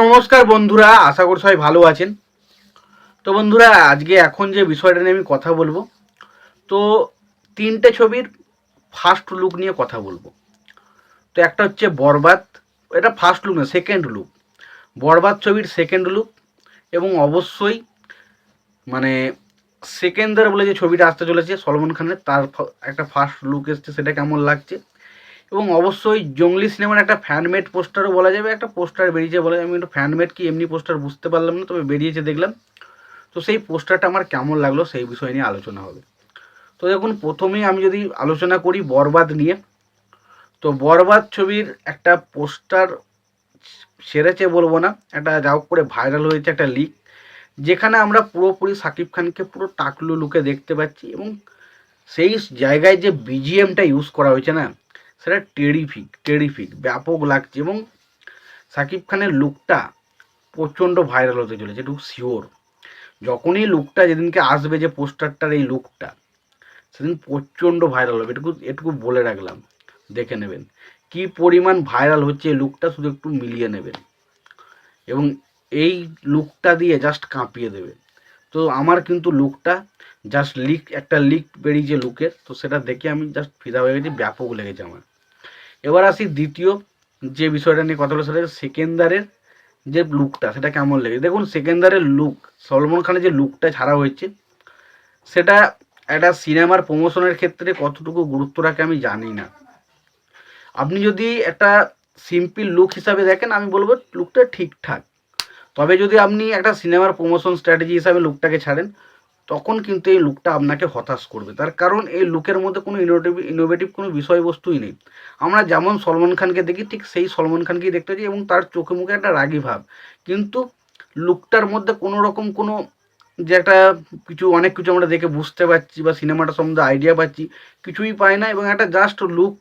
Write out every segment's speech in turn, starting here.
নমস্কার বন্ধুরা, আশা করি সবাই ভালো আছেন। তো বন্ধুরা, আজকে এখন যে বিষয়টা নিয়ে আমি কথা বলবো, তো তিনটে ছবির ফার্স্ট লুক নিয়ে কথা বলবো। তো একটা হচ্ছে বরবাদ, এটা ফার্স্ট লুক না, সেকেন্ড লুক। বরবাদ ছবির সেকেন্ড লুক, এবং অবশ্যই মানে সেকেন্দার বলে যে ছবিটা আসতে চলেছে সলমন খানের, তার একটা ফার্স্ট লুক এসছে, সেটা কেমন লাগছে। এবং অবশ্যই জঙ্গলি সিনেমার একটা ফ্যানমেড পোস্টারও বলা যাবে, একটা পোস্টার বেরিয়েছে বলা যাবে। আমি একটু ফ্যানমেড কি এমনি পোস্টার বুঝতে পারলাম না, তবে বেরিয়েছে দেখলাম। তো সেই পোস্টারটা আমার কেমন লাগলো সেই বিষয় নিয়ে আলোচনা হবে। তো দেখুন, প্রথমেই আমি যদি আলোচনা করি বরবাদ নিয়ে, তো বরবাদ ছবির একটা পোস্টার সেরেছে বলবো না, একটা যা হোক করে ভাইরাল হয়েছে একটা লিক, যেখানে আমরা পুরোপুরি শাকিব খানকে পুরো টাকলু লুকে দেখতে পাচ্ছি। এবং সেই জায়গায় যে বিজিএমটা ইউজ করা হয়েছে না, সেটা টেরিফিক ব্যাপক লাগছে। এবং শাকিব খানের লুকটা প্রচণ্ড ভাইরাল হতে চলেছে, এটুকু শিওর। যখনই লুকটা যেদিনকে আসবে, যে পোস্টারটার এই লুকটা, সেদিন প্রচণ্ড ভাইরাল হবে, এটুকু এটুকু বলে রাখলাম। দেখে নেবেন কি পরিমাণ ভাইরাল হচ্ছে এই লুকটা, শুধু একটু মিলিয়ে নেবেন এবং এই লুকটা দিয়ে জাস্ট কাঁপিয়ে দেবে। তো আমার কিন্তু লুকটা জাস্ট একটা লিক বেরিয়েছে লুকের, তো সেটা দেখে আমি জাস্ট ফিদা হয়ে গেছি, ব্যাপক লেগেছে আমার। এবার আসি দ্বিতীয় যে বিষয়টা নিয়ে কথা বলে, সেটা সেকেন্দারের যে লুকটা, সেটা কেমন লেগেছে। দেখুন, সেকেন্দারের লুক, সলমন খানের যে লুকটা ছাড়া হয়েছে, সেটা একটা সিনেমার প্রমোশনের ক্ষেত্রে কতটুকু গুরুত্ব রাখে আমি জানি না। আপনি যদি একটা সিম্পল লুক হিসাবে দেখেন, আমি বলবো লুকটা ঠিকঠাক। তবে যদি আপনি একটা সিনেমার প্রমোশন স্ট্র্যাটেজি হিসাবে লুকটাকে ছাড়েন, তখন কিন্তু এই লুকটা আপনাকে হতাশ করবে। তার কারণ এই লুকের মধ্যে কোনো ইনোভেটিভ কোনো বিষয়বস্তুই নেই। আমরা যেমন সলমন খানকে দেখি, ঠিক সেই সলমন খানকেই দেখতে পাচ্ছি, এবং তার চোখে মুখে একটা রাগী ভাব। কিন্তু লুকটার মধ্যে কোনো রকম কোনো যে একটা অনেক কিছু আমরা দেখে বুঝতে পারছি বা সিনেমাটা সম্বন্ধে আইডিয়া পাচ্ছি, কিছুই পাই না। এবং একটা জাস্ট লুক,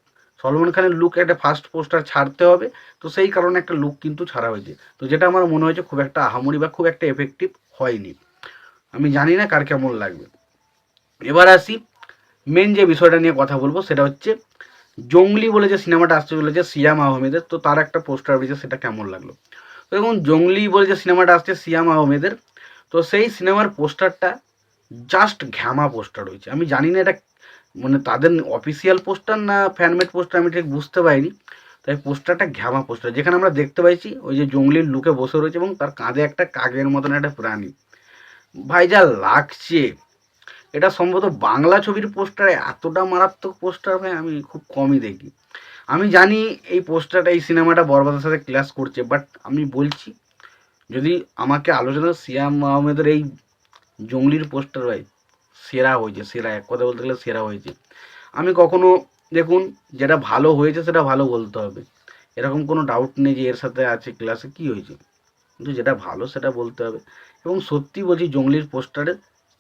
সলমন খানের লুক একটা ফার্স্ট পোস্টার ছাড়তে হবে, তো সেই কারণে একটা লুক কিন্তু ছাড়া হয়েছে। তো যেটা আমার মনে হয়েছে খুব একটা আহামরি বা খুব একটা এফেক্টিভ হয়নি। আমি জানি না কার কেমন লাগবে। এবার আসি মেন যে বিষয়টা নিয়ে কথা বলবো, সেটা হচ্ছে জঙ্গলি বলে যে সিনেমাটা আসতে চলেছে সিয়াম আহমেদের, তো তার একটা পোস্টার বেরিয়েছে, সেটা কেমন লাগলো। তো দেখুন, জঙ্গলি বলে যে সিনেমাটা আসছে সিয়াম আহমেদের, তো সেই সিনেমার পোস্টারটা জাস্ট ঘ্যামা পোস্টার হয়েছে। আমি জানি না এটা মানে তাদের অফিসিয়াল পোস্টার না ফ্যানমেড পোস্টার, আমি ঠিক বুঝতে পারিনি। তাই পোস্টারটা ঘ্যামা পোস্টার, যেখানে আমরা দেখতে পাইছি ওই যে জঙ্গলির লুকে বসে রয়েছে এবং তার কাঁধে একটা কাকের মতন একটা প্রাণী। ভাই যা লাগছে, এটা সম্ভবত বাংলা ছবির পোস্টারে এতটা মারাত্মক পোস্টার ভাই আমি খুব কমই দেখি। আমি জানি এই পোস্টারটা, এই সিনেমাটা বরবাদের সাথে ক্লাস করছে, বাট আমি বলছি, যদি আমাকে আলোচনা, সিয়াম আহমেদের এই জঙ্গলির পোস্টার ভাই সেরা হয়েছে, সেরা, এক কথা বলতে গেলে সেরা হয়েছে। আমি কখনো, দেখুন, যেটা ভালো হয়েছে সেটা ভালো বলতে হবে, এরকম কোনো ডাউট নেই যে এর সাথে আছে ক্লাসে কী হয়েছে, কিন্তু যেটা ভালো সেটা বলতে হবে। এবং সত্যি বলছি, জঙ্গলির পোস্টারে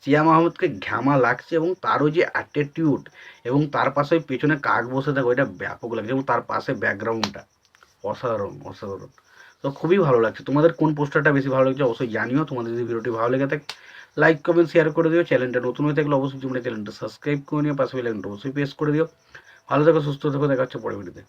সিয়াম আহমেদকে ঘ্যামা লাগছে, এবং তারও যে অ্যাটিটিউড, এবং তার পাশে ওই পেছনে কাক বসে থাকে, ওইটা ব্যাপক লাগছে। এবং তার পাশে ব্যাকগ্রাউন্ডটা অসাধারণ অসাধারণ। তো খুবই ভালো লাগছে। তোমাদের কোন পোস্টারটা বেশি ভালো লাগছে অবশ্যই জানিও। তোমাদের যদি ভিডিওটি ভালো লেগে থাকে, লাইক কমেন্ট শেয়ার করে দিও। চ্যানেলটা নতুন হয়ে থাকলে অবশ্যই তোমরা চ্যানেলটা সাবস্ক্রাইব করে নিও, পাশে বেল আইকনটা অবশ্যই প্রেস করে দিও। ভালো থেকো, সুস্থ থেকো, দেখা হচ্ছে পরের ভিডিওতে।